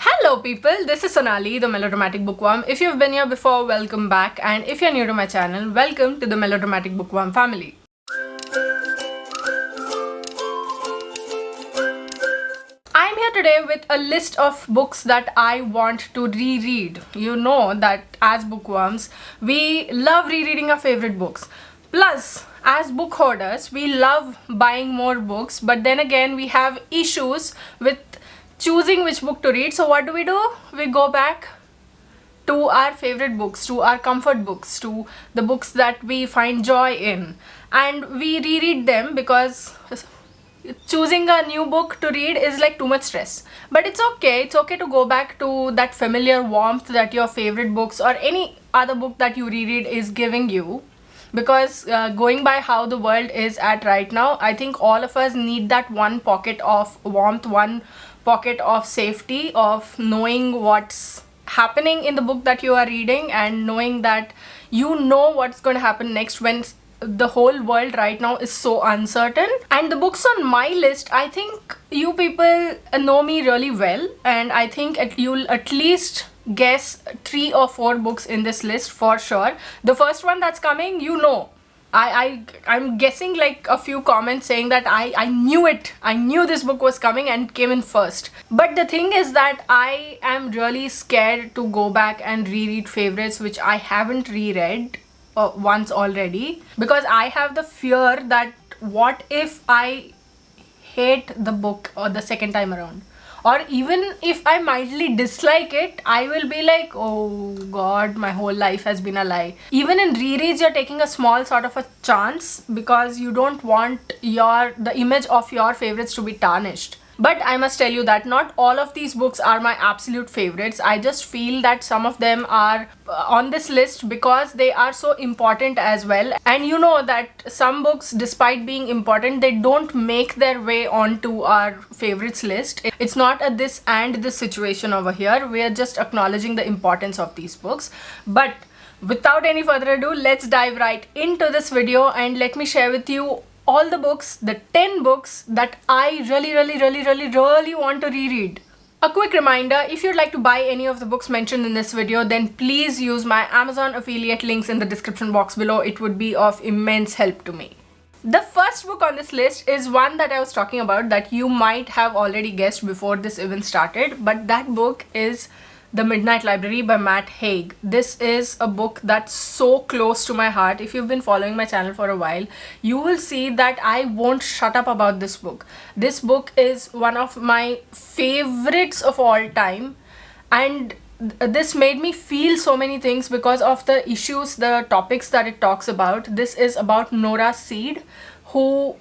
Hello people, this is Sonali, the Melodramatic Bookworm. If you've been here before, welcome back, and if you're new to my channel, welcome to the Melodramatic Bookworm family. I'm here today with a list of books that I want to reread. You know that as bookworms, we love rereading our favorite books. Plus, as book hoarders, we love buying more books, but then again, we have issues with choosing which book to read. So what do? We go back to our favorite books, to our comfort books, to the books that we find joy in, and we reread them because choosing a new book to read is like too much stress. But it's okay to go back to that familiar warmth that your favorite books or any other book that you reread is giving you, because going by how the world is at right now, I think all of us need that one pocket of warmth, one pocket of safety, of knowing what's happening in the book that you are reading and knowing that you know what's going to happen next when the whole world right now is so uncertain. And the books on my list, I think you people know me really well, and I think you'll at least guess 3 or 4 books in this list for sure. The first one that's coming, you know, I'm guessing like a few comments saying that I knew it. I knew this book was coming and it came in first. But the thing is that I am really scared to go back and reread favorites which I haven't reread once already, because I have the fear that what if I hate the book or the second time around, or even if I mildly dislike it, I will be like, oh god, my whole life has been a lie. Even in rereads, you're taking a small sort of a chance because you don't want the image of your favorites to be tarnished. But I must tell you that not all of these books are my absolute favorites. I just feel that some of them are on this list because they are so important as well. And you know that some books, despite being important, they don't make their way onto our favorites list. It's not a this and this situation over here. We are just acknowledging the importance of these books. But without any further ado, let's dive right into this video and let me share with you all the books, the 10 books that I really want to reread. A quick reminder, if you'd like to buy any of the books mentioned in this video, then please use my Amazon affiliate links in the description box below. It would be of immense help to me. The first book on this list is one that I was talking about that you might have already guessed before this even started, but that book is The Midnight Library by Matt Haig. This is a book that's so close to my heart. If you've been following my channel for a while, you will see that I won't shut up about this book. This book is one of my favorites of all time, and this made me feel so many things because of the issues, the topics that it talks about. This is about Nora Seed, who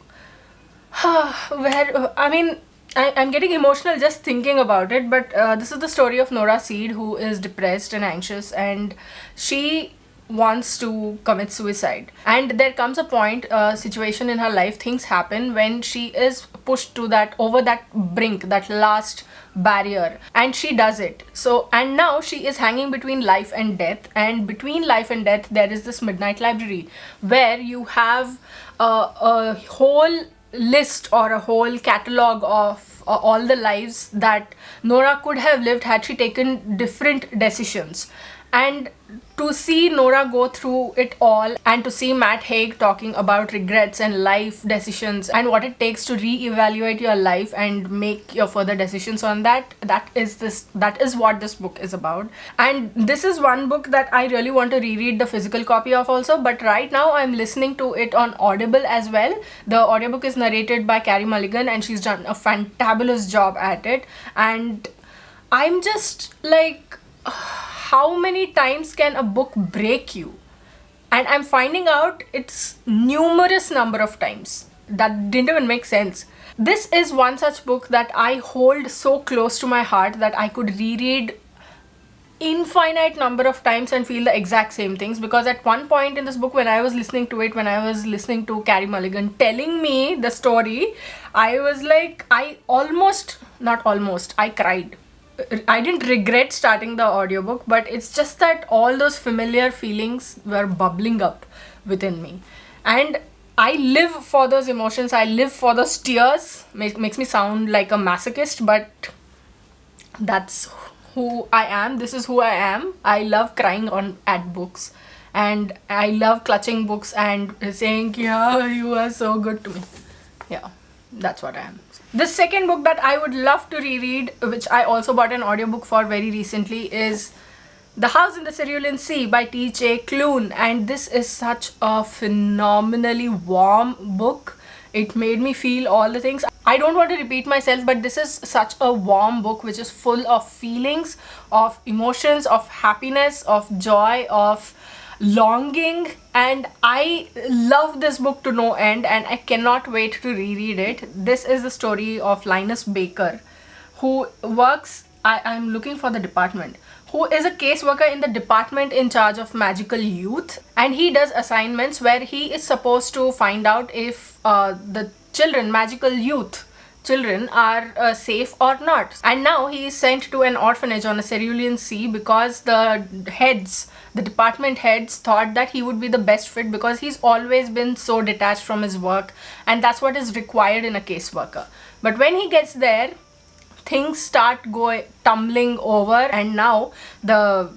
I'm getting emotional just thinking about it, but this is the story of Nora Seed, who is depressed and anxious, and she wants to commit suicide. And there comes a point, situation in her life, things happen when she is pushed to over that brink, that last barrier, and she does it. So, and now she is hanging between life and death, and between life and death there is this Midnight Library where you have a whole list or a whole catalog of all the lives that Nora could have lived had she taken different decisions. And to see Nora go through it all, and to see Matt Haig talking about regrets and life decisions and what it takes to re-evaluate your life and make your further decisions on that is what this book is about. And this is one book that I really want to reread the physical copy of also, but right now I'm listening to it on Audible as well. The audiobook is narrated by Carey Mulligan and she's done a fantabulous job at it, and I'm just like, how many times can a book break you? And I'm finding out it's numerous number of times. That didn't even make sense. This is one such book that I hold so close to my heart that I could reread infinite number of times and feel the exact same things, because at one point in this book, when I was listening to Carey Mulligan telling me the story, I was like, I cried. I didn't regret starting the audiobook, but it's just that all those familiar feelings were bubbling up within me. And I live for those emotions. I live for those tears. Makes me sound like a masochist, but that's who I am. This is who I am. I love crying at books, and I love clutching books and saying, yeah, you are so good to me. Yeah, that's what I am. The second book that I would love to reread, which I also bought an audiobook for very recently, is The House in the Cerulean Sea by T.J. Klune, and this is such a phenomenally warm book. It made me feel all the things. I don't want to repeat myself, but this is such a warm book which is full of feelings, of emotions, of happiness, of joy, of longing, and I love this book to no end, and I cannot wait to reread it. This is the story of Linus Baker, who works, I'm looking for the department, who is a caseworker in the department in charge of magical youth, and he does assignments where he is supposed to find out if the children, magical youth children, are safe or not. And now he is sent to an orphanage on a Cerulean Sea because the department heads thought that he would be the best fit because he's always been so detached from his work, and that's what is required in a caseworker. But when he gets there, things start tumbling over, and now the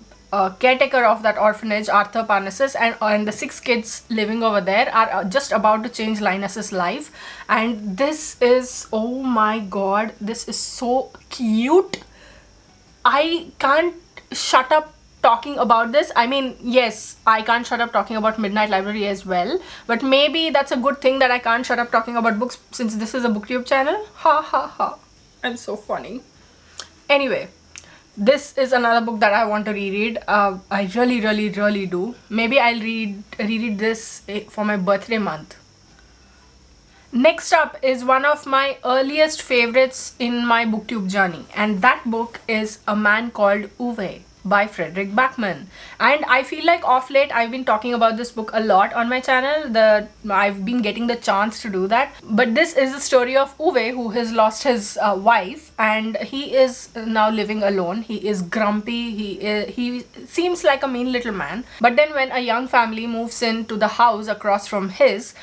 caretaker of that orphanage, Arthur Parnassus, and the 6 kids living over there are just about to change Linus's life. And this is, oh my god, this is so cute. I can't shut up talking about this. I mean, yes, I can't shut up talking about Midnight Library as well, but maybe that's a good thing that I can't shut up talking about books since this is a booktube channel. Ha ha ha. I'm so funny. Anyway, this is another book that I want to reread. I really do. Maybe I'll reread this for my birthday month. Next up is one of my earliest favorites in my booktube journey, and that book is A Man Called Uwe by Fredrik Backman. And I feel like off late I've been talking about this book a lot on my channel. I've been getting the chance to do that. But this is the story of Uwe, who has lost his wife, and he is now living alone. He is grumpy. He seems like a mean little man. But then when a young family moves into the house across from his,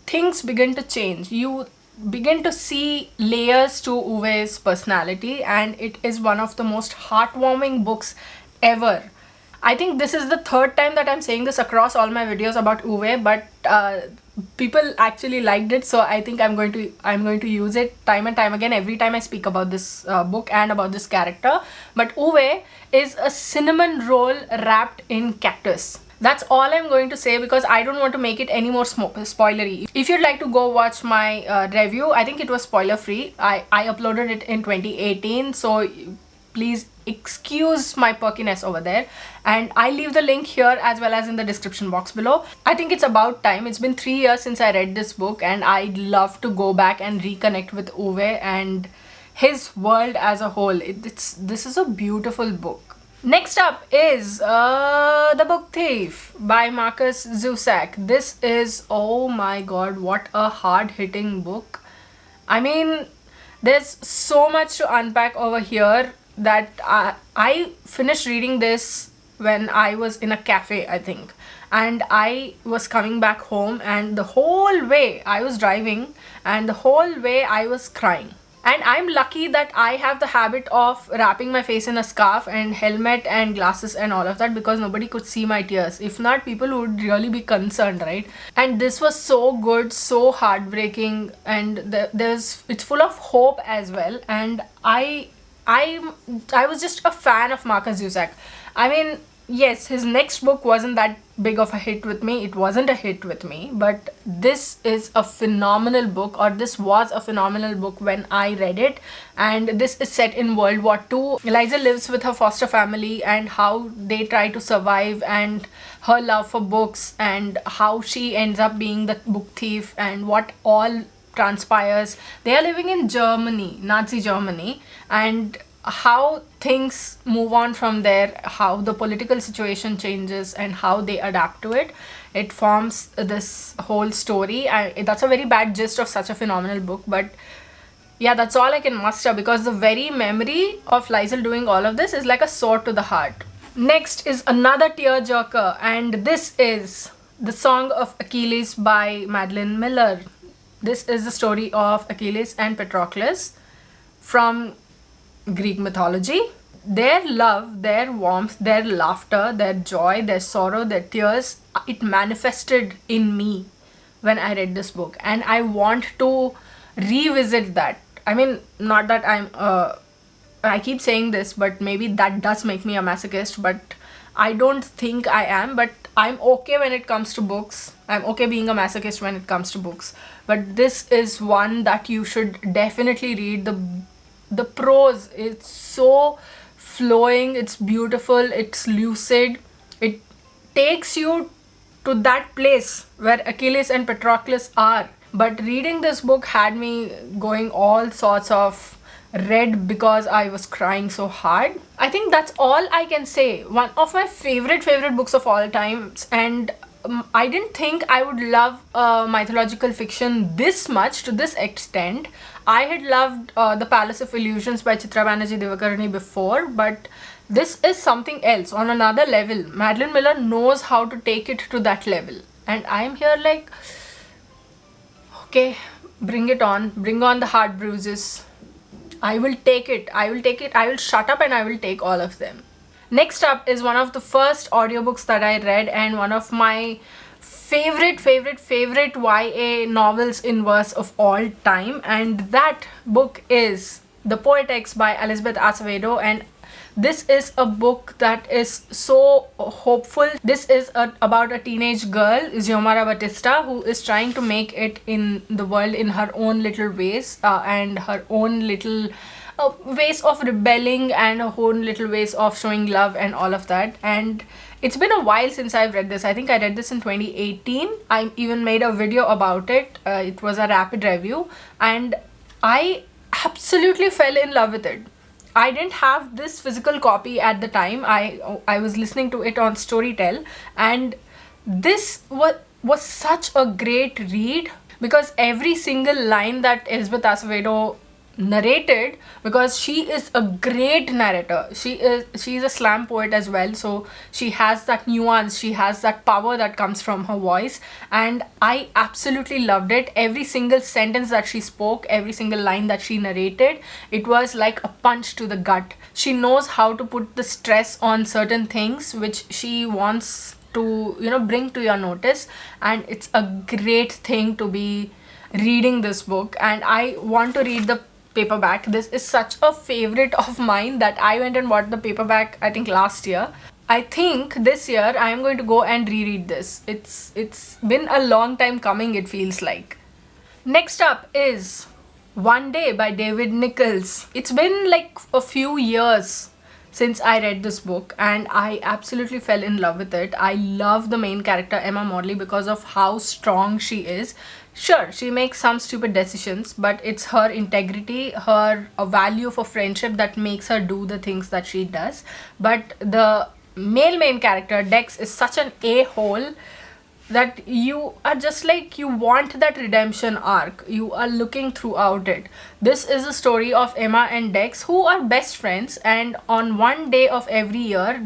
things begin to change. You begin to see layers to Uwe's personality, and it is one of the most heartwarming books ever. I think this is the third time that I'm saying this across all my videos about Uwe, but people actually liked it, so I think I'm going to use it time and time again every time I speak about this book and about this character. But Uwe is a cinnamon roll wrapped in cactus. That's all I'm going to say because I don't want to make it any more spoilery. If you'd like to go watch my review, I think it was spoiler free. I uploaded it in 2018, so please excuse my perkiness over there, and I'll leave the link here as well as in the description box below. I think it's about time. It's been 3 years since I read this book, and I'd love to go back and reconnect with Uwe and his world as a whole. This is a beautiful book. Next up is The Book Thief by Markus Zusak. This is, oh my god, what a hard-hitting book. I mean, there's so much to unpack over here that I finished reading this when I was in a cafe, I think, and I was coming back home, and the whole way I was driving and the whole way I was crying. And I'm lucky that I have the habit of wrapping my face in a scarf and helmet and glasses and all of that because nobody could see my tears. If not, people would really be concerned, right? And this was so good, so heartbreaking, and it's full of hope as well. And I was just a fan of Markus Zusak. I mean, yes, his next book wasn't that big of a hit with me. It wasn't a hit with me, but this is a phenomenal book, or this was a phenomenal book when I read it. And this is set in World War II. Eliza lives with her foster family and how they try to survive, and her love for books, and how she ends up being the book thief, and what all transpires. They are living in Germany, Nazi Germany, and how things move on from there, how the political situation changes and how they adapt to it. It forms this whole story. That's a very bad gist of such a phenomenal book, but yeah, that's all I can muster because the very memory of Liesl doing all of this is like a sword to the heart. Next is another tearjerker, and this is The Song of Achilles by Madeline Miller. This is the story of Achilles and Patroclus from Greek mythology. their love, their warmth, their laughter, their joy, their sorrow, their tears, it manifested in me when I read this book, and I want to revisit that. I mean, not that I keep saying this, but maybe that does make me a masochist, but I don't think I am. But I'm okay when it comes to books. I'm okay being a masochist when it comes to books. But this is one that you should definitely read. The prose, it's so flowing, it's beautiful, it's lucid. It takes you to that place where Achilles and Patroclus are. But reading this book had me going all sorts of red because I was crying so hard. I think that's all I can say. One of my favorite books of all times, and I didn't think I would love mythological fiction this much, to this extent. I had loved The Palace of Illusions by Chitra Banerjee Divakaruni before, but this is something else on another level. Madeline Miller knows how to take it to that level, and I'm here like, okay, bring it on, bring on the heart bruises. I will take it. I will shut up and I will take all of them. Next up is one of the first audiobooks that I read, and one of my favorite YA novels in verse of all time, and that book is The Poetics by Elizabeth Acevedo. And this is a book that is so hopeful. This is about a teenage girl, Xiomara Batista, who is trying to make it in the world in her own little ways, and her own little ways of rebelling, and her own little ways of showing love and all of that. And it's been a while since I've read this. I think I read this in 2018. I even made a video about it. It was a rapid review, and I absolutely fell in love with it. I didn't have this physical copy at the time. I was listening to it on Storytel, and this was such a great read, because every single line that Elizabeth Acevedo narrated, because she is a great narrator. She's a slam poet as well, so she has that nuance, she has that power that comes from her voice, and I absolutely loved it. Every single sentence that she spoke, every single line that she narrated, it was like a punch to the gut. She knows how to put the stress on certain things which she wants to, bring to your notice, and it's a great thing to be reading this book. And I want to read the paperback. This is such a favorite of mine that I went and bought the paperback, I think last year. I think this year I am going to go and reread this. It's been a long time coming, it feels like. Next up is One Day by David Nichols. It's been like a few years since I read this book, and I absolutely fell in love with it. I love the main character, Emma Morley, because of how strong she is. Sure, she makes some stupid decisions, but it's her integrity, her value for friendship that makes her do the things that she does. But the male main character, Dex, is such an a-hole that you are just like, you want that redemption arc. You are looking throughout it. This is a story of Emma and Dex, who are best friends, and on one day of every year,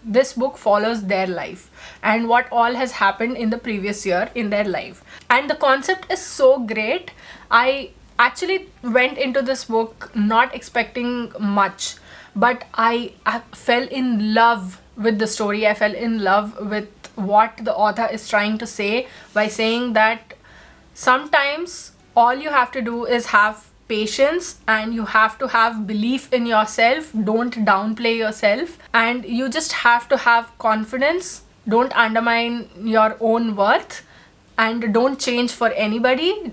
this book follows their life and what all has happened in the previous year in their life. And the concept is so great. I actually went into this book not expecting much, but I fell in love with the story. I fell in love with what the author is trying to say by saying that sometimes all you have to do is have patience, and you have to have belief in yourself. Don't downplay yourself, and you just have to have confidence. Don't undermine your own worth, and don't change for anybody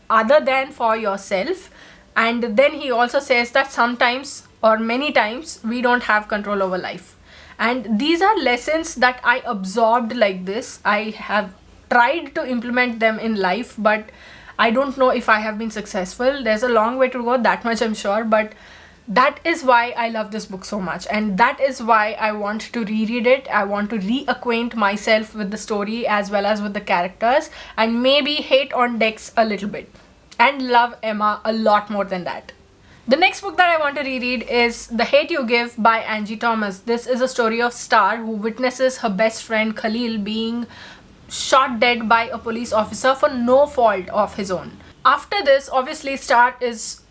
other than for yourself. And then he also says that sometimes, or many times, we don't have control over life. And these are lessons that I absorbed like this. I have tried to implement them in life, but I don't know if I have been successful. There's a long way to go, that much I'm sure, but that is why I love this book so much, and that is why I want to reread it. I want to reacquaint myself with the story as well as with the characters, and maybe hate on Dex a little bit and love Emma a lot more than that. The next book that I want to reread is The Hate You Give by Angie Thomas. This is a story of Star, who witnesses her best friend Khalil being shot dead by a police officer for no fault of his own. After this, obviously, Star is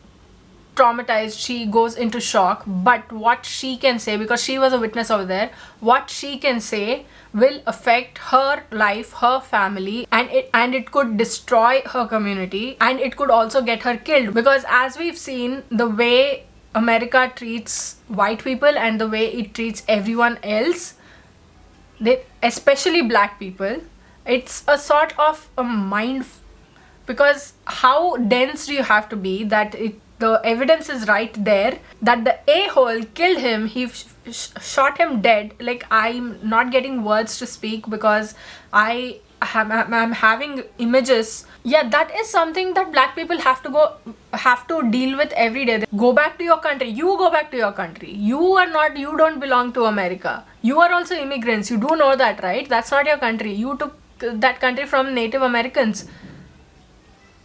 traumatized, she goes into shock, but what she can say, because she was a witness over there, what she can say will affect her life, her family, and it could destroy her community, and it could also get her killed. Because as we've seen, the way America treats white people and the way it treats everyone else, especially black people, it's a sort of a mind, because how dense do you have to be that the evidence is right there that the a-hole killed him, he shot him dead. Like, I'm not getting words to speak because I'm having images. Yeah, that is something that black people have to deal with every day. Go back to your country. You go back to your country. You don't belong to America. You are also immigrants. You do know that, right? That's not your country. You took that country from Native Americans.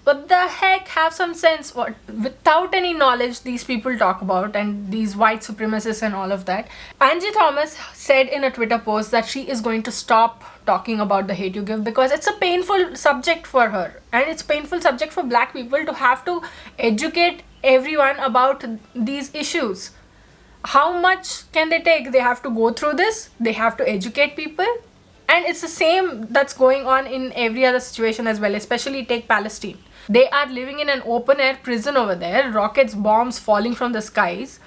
What the heck, have some sense. What, without any knowledge, these people talk about, and these white supremacists and all of that. Angie Thomas said in a Twitter post that she is going to stop talking about The Hate U Give because it's a painful subject for her, and it's painful subject for black people to have to educate everyone about these issues. How much can they take? They have to go through this, they have to educate people, and it's the same that's going on in every other situation as well. Especially take Palestine. They are living in an open air prison over there, rockets, bombs falling from the skies,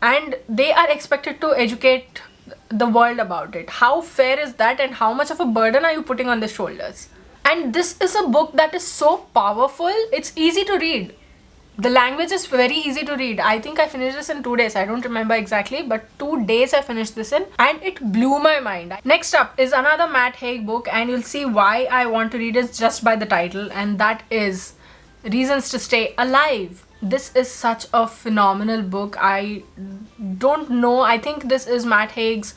and they are expected to educate the world about it. How fair is that, and how much of a burden are you putting on their shoulders? And this is a book that is so powerful. It's easy to read. The language is very easy to read. I think I finished this in 2 days. I don't remember exactly, but 2 days I finished this in, and it blew my mind. Next up is another Matt Haig book, and you'll see why I want to read it just by the title, and that is Reasons to Stay Alive. This is such a phenomenal book. I don't know. I think this is Matt Haig's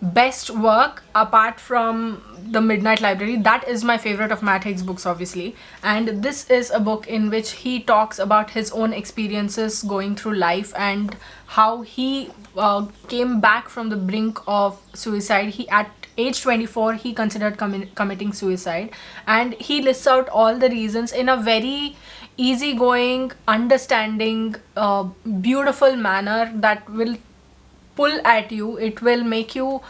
best work apart from The Midnight Library. That is my favorite of Matt Haig's books, obviously. And this is a book in which he talks about his own experiences going through life and how he came back from the brink of suicide. At age 24, he considered committing suicide, and he lists out all the reasons in a very easygoing, understanding, beautiful manner that will pull at you. It will make you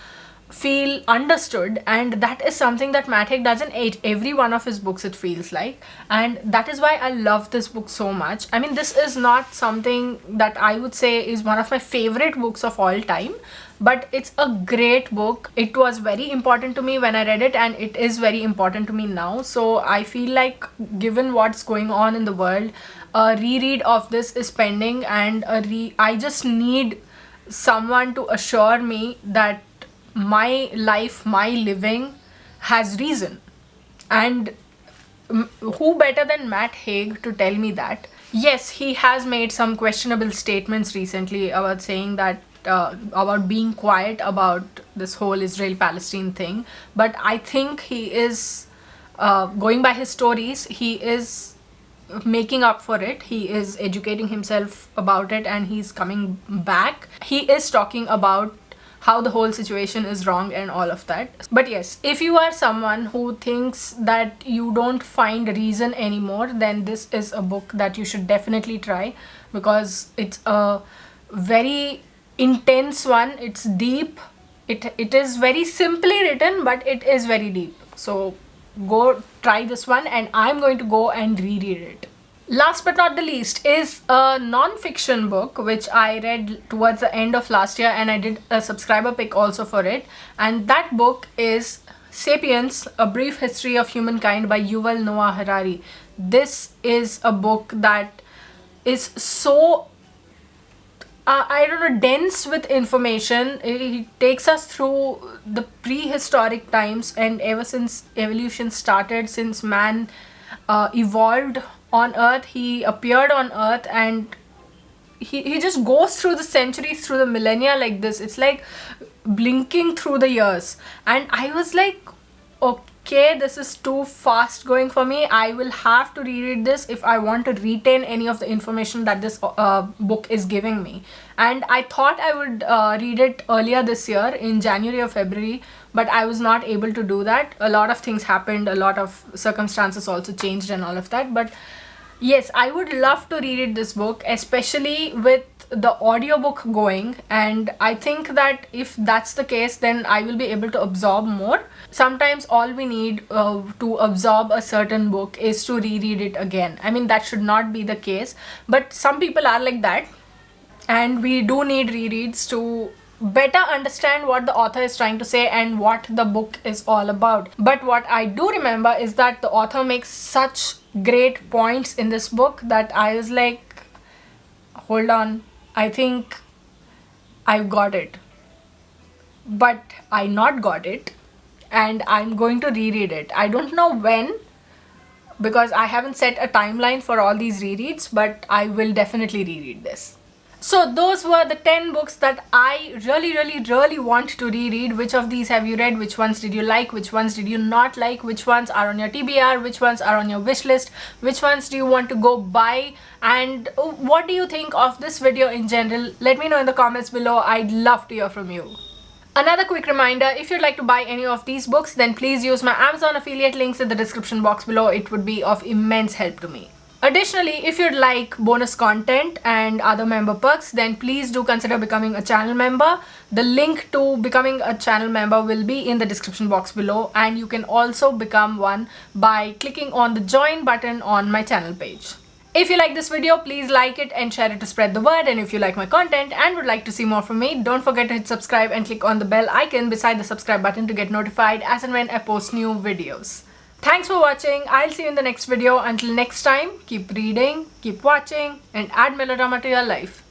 feel understood, and that is something that Matt Haig does in every one of his books, it feels like. And that is why I love this book so much. I mean, this is not something that I would say is one of my favorite books of all time, but it's a great book. It was very important to me when I read it, and it is very important to me now. So I feel like, given what's going on in the world, a reread of this is pending, and I just need someone to assure me that my life, my living has reason. And who better than Matt Haig to tell me that? Yes, he has made some questionable statements recently about saying that about being quiet about this whole Israel-Palestine thing, but I think he is going by his stories, he is making up for it. He is educating himself about it, and he's coming back. He is talking about how the whole situation is wrong and all of that. But yes, if you are someone who thinks that you don't find reason anymore, then this is a book that you should definitely try, because it's a very intense one. It's deep. It is very simply written, but it is very deep. So go try this one, and I'm going to go and reread it. Last but not the least is a non-fiction book which I read towards the end of last year, and I did a subscriber pick also for it. And that book is Sapiens, A Brief History of Humankind by Yuval Noah Harari. This is a book that is so I don't know, dense with information. It takes us through the prehistoric times, and ever since evolution started, since man evolved on Earth, he appeared on Earth, and he just goes through the centuries, through the millennia like this. It's like blinking through the years. And I was like, okay, this is too fast going for me. I will have to reread this if I want to retain any of the information that this book is giving me. And I thought I would read it earlier this year in January or February, but I was not able to do that. A lot of things happened, a lot of circumstances also changed and all of that. But Yes, I would love to reread this book, especially with the audiobook going, and I think that if that's the case, then I will be able to absorb more. Sometimes all we need to absorb a certain book is to reread it again. I mean, that should not be the case, but some people are like that, and we do need rereads to better understand what the author is trying to say and what the book is all about. But what I do remember is that the author makes such great points in this book that I was like, hold on, I think I've got it. But I not got it, and I'm going to reread it. I don't know when, because I haven't set a timeline for all these rereads, but I will definitely reread this. So those were the 10 books that I really want to reread. Which of these have you read? Which ones did you like? Which ones did you not like? Which ones are on your TBR? Which ones are on your wish list? Which ones do you want to go buy? And what do you think of this video in general? Let me know in the comments below. I'd love to hear from you. Another quick reminder, if you'd like to buy any of these books, then please use my Amazon affiliate links in the description box below. It would be of immense help to me. Additionally, if you'd like bonus content and other member perks, then please do consider becoming a channel member. The link to becoming a channel member will be in the description box below, and you can also become one by clicking on the join button on my channel page. If you like this video, please like it and share it to spread the word. And if you like my content and would like to see more from me, don't forget to hit subscribe and click on the bell icon beside the subscribe button to get notified as and when I post new videos. Thanks for watching. I'll see you in the next video. Until next time, keep reading, keep watching, and add melodrama to your life.